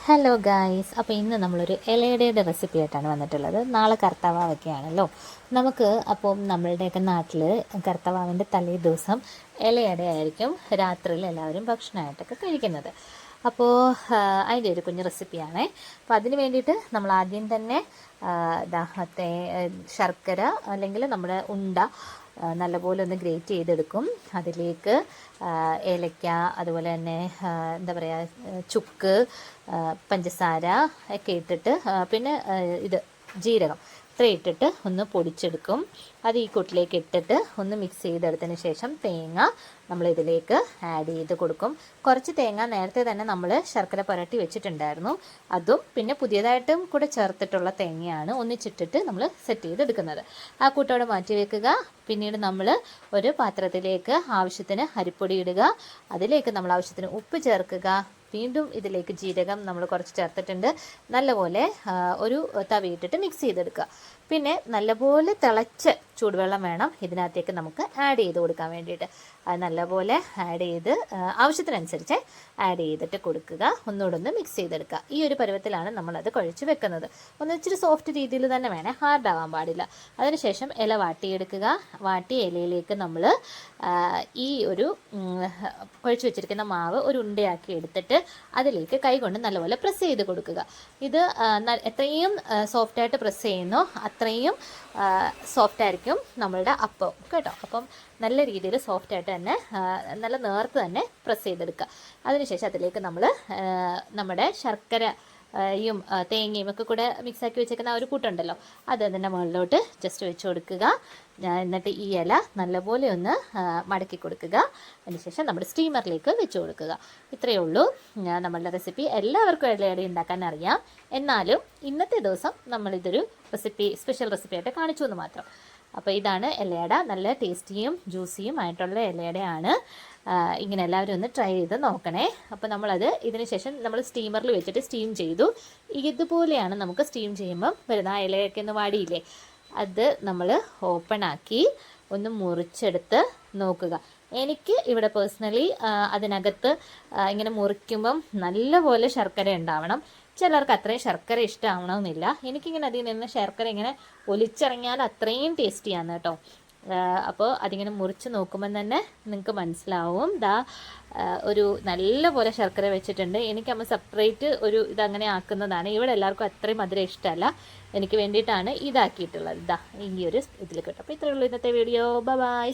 Hello guys, അപ്പോൾ ഇന്ന് നമ്മളൊരു ഇലയടയുടെ റെസിപ്പി ആയിട്ടാണ് വന്നിട്ടുള്ളത്. നാളെ കർത്തവാവൊക്കെയാണല്ലോ നമുക്ക്. അപ്പം നമ്മളുടെയൊക്കെ നാട്ടിൽ കർത്തവാവിൻ്റെ തലേ ദിവസം ഇലയടയായിരിക്കും രാത്രിയിൽ എല്ലാവരും ഭക്ഷണമായിട്ടൊക്കെ കഴിക്കുന്നത്. അപ്പോൾ അതിൻ്റെ ഒരു കുഞ്ഞു റെസിപ്പിയാണേ. അപ്പോൾ അതിന് വേണ്ടിയിട്ട് നമ്മൾ ആദ്യം തന്നെ ശർക്കര അല്ലെങ്കിൽ നമ്മുടെ ഉണ്ട നല്ലപോലെ ഒന്ന് ഗ്രേറ്റ് ചെയ്തെടുക്കും. അതിലേക്ക് ഏലക്ക, അതുപോലെ തന്നെ എന്താ പറയുക, ചുക്ക്, പഞ്ചസാര ഒക്കെ ഇട്ടിട്ട് പിന്നെ ഇത് ജീരകം ഇത്ര ഇട്ടിട്ട് ഒന്ന് പൊടിച്ചെടുക്കും. അത് ഈ കൂട്ടിലേക്ക് ഇട്ടിട്ട് ഒന്ന് മിക്സ് ചെയ്തെടുത്തതിന് ശേഷം തേങ്ങ നമ്മളിതിലേക്ക് ആഡ് ചെയ്ത് കൊടുക്കും. കുറച്ച് തേങ്ങ നേരത്തെ തന്നെ നമ്മൾ ശർക്കര പുരട്ടി വെച്ചിട്ടുണ്ടായിരുന്നു. അതും പിന്നെ പുതിയതായിട്ടും കൂടെ ചേർത്തിട്ടുള്ള തേങ്ങയാണ് ഒന്നിച്ചിട്ടിട്ട് നമ്മൾ സെറ്റ് ചെയ്തെടുക്കുന്നത്. ആ കൂട്ടോടെ മാറ്റി വെക്കുക. പിന്നീട് നമ്മൾ ഒരു പാത്രത്തിലേക്ക് ആവശ്യത്തിന് അരിപ്പൊടി ഇടുക. അതിലേക്ക് നമ്മൾ ആവശ്യത്തിന് ഉപ്പ് ചേർക്കുക. വീണ്ടും ഇതിലേക്ക് ജീരകം നമ്മൾ കുറച്ച് ചേർത്തിട്ടുണ്ട്. നല്ലപോലെ ഒരു തവിയിട്ടിട്ട് മിക്സ് ചെയ്തെടുക്കുക. പിന്നെ നല്ലപോലെ തിളച്ച ചൂടുവെള്ളം വേണം ഇതിനകത്തേക്ക് നമുക്ക് ആഡ് ചെയ്ത് കൊടുക്കാൻ വേണ്ടിയിട്ട്. അത് നല്ലപോലെ ആഡ് ചെയ്ത് ആവശ്യത്തിനനുസരിച്ച് ആഡ് ചെയ്തിട്ട് കൊടുക്കുക. ഒന്നുകൂടെ മിക്സ് ചെയ്തെടുക്കുക. ഈ ഒരു പരുവത്തിലാണ് നമ്മളത് കുഴച്ച് വെക്കുന്നത്. ഒന്ന് ഇച്ചിരി സോഫ്റ്റ് രീതിയിൽ തന്നെ വേണേ, ഹാർഡാവാൻ പാടില്ല. അതിനുശേഷം ഇല വാട്ടിയെടുക്കുക. വാട്ടിയ ഇലയിലേക്ക് നമ്മൾ ഈ ഒരു കുഴച്ച് വെച്ചിരിക്കുന്ന മാവ് ഒരു ഉണ്ടയാക്കി എടുത്തിട്ട് അതിലേക്ക് കൈകൊണ്ട് നല്ലപോലെ പ്രസ് ചെയ്ത് കൊടുക്കുക. ഇത് എത്രയും സോഫ്റ്റായിട്ട് പ്രസ് ചെയ്യുന്നോ അത്രയും സോഫ്റ്റായിരിക്കും നമ്മളുടെ അപ്പം കേട്ടോ. അപ്പം നല്ല രീതിയിൽ സോഫ്റ്റായിട്ട് തന്നെ നല്ല നേർത്ത് തന്നെ പ്രസ് ചെയ്തെടുക്കുക. അതിനുശേഷം അതിലേക്ക് നമ്മൾ നമ്മുടെ ശർക്കര തേങ്ങയും ഒക്കെ കൂടെ മിക്സാക്കി വെച്ചേക്കുന്ന ഒരു കൂട്ടുണ്ടല്ലോ, അത് അതിൻ്റെ മുകളിലോട്ട് ജസ്റ്റ് വെച്ച് കൊടുക്കുക. എന്നിട്ട് ഈ ഇല നല്ലപോലെ ഒന്ന് മടക്കി കൊടുക്കുക. അതിനുശേഷം നമ്മുടെ സ്റ്റീമറിലേക്ക് വെച്ച് കൊടുക്കുക. ഇത്രയേ ഉള്ളൂ നമ്മളുടെ റെസിപ്പി. എല്ലാവർക്കും ഇലയട ഉണ്ടാക്കാൻ അറിയാം. എന്നാലും ഇന്നത്തെ ദിവസം നമ്മളിതൊരു സ്പെഷ്യൽ റെസിപ്പി ആയിട്ട് കാണിച്ചു എന്ന് മാത്രം. അപ്പോൾ ഇതാണ് ഇലയട. നല്ല ടേസ്റ്റിയും ജ്യൂസിയും ആയിട്ടുള്ള ഇലയടയാണ്. ഇങ്ങനെ എല്ലാവരും ഒന്ന് ട്രൈ ചെയ്ത് നോക്കണേ. അപ്പോൾ നമ്മളത് ഇതിന് ശേഷം നമ്മൾ സ്റ്റീമറിൽ വെച്ചിട്ട് സ്റ്റീം ചെയ്തു. ഇതുപോലെയാണ് നമുക്ക് സ്റ്റീം ചെയ്യുമ്പം വരുന്ന ആ ഇലയൊക്കെ ഒന്ന് വാടിയില്ലേ, അത് നമ്മൾ ഓപ്പൺ ആക്കി ഒന്ന് മുറിച്ചെടുത്ത് നോക്കുക. എനിക്ക് ഇവിടെ പേഴ്സണലി അതിനകത്ത് ഇങ്ങനെ മുറിക്കുമ്പം നല്ലപോലെ ശർക്കര ഉണ്ടാവണം. ചിലർക്ക് അത്രയും ശർക്കര ഇഷ്ടമാവണമെന്നില്ല. എനിക്കിങ്ങനെ അതിൽ നിന്ന് ശർക്കര ഇങ്ങനെ ഒലിച്ചിറങ്ങിയാൽ അത്രയും ടേസ്റ്റിയാണ് കേട്ടോ. അപ്പോൾ അതിങ്ങനെ മുറിച്ച് നോക്കുമ്പം തന്നെ നിങ്ങൾക്ക് മനസ്സിലാവും. ഒരു നല്ല പോലെ ശർക്കര വെച്ചിട്ടുണ്ട്. എനിക്കമ്മ സെപ്പറേറ്റ് ഒരു ഇതങ്ങനെ ആക്കുന്നതാണ്. ഇവിടെ എല്ലാവർക്കും അത്രയും മധുരം ഇഷ്ടമല്ല. എനിക്ക് വേണ്ടിയിട്ടാണ് ഇതാക്കിയിട്ടുള്ളത്. ഈ ഒരു ഇതിൽ കേട്ടോ. അപ്പോൾ ഇത്രയേ ഉള്ളൂ ഇന്നത്തെ വീഡിയോ. ബൈ.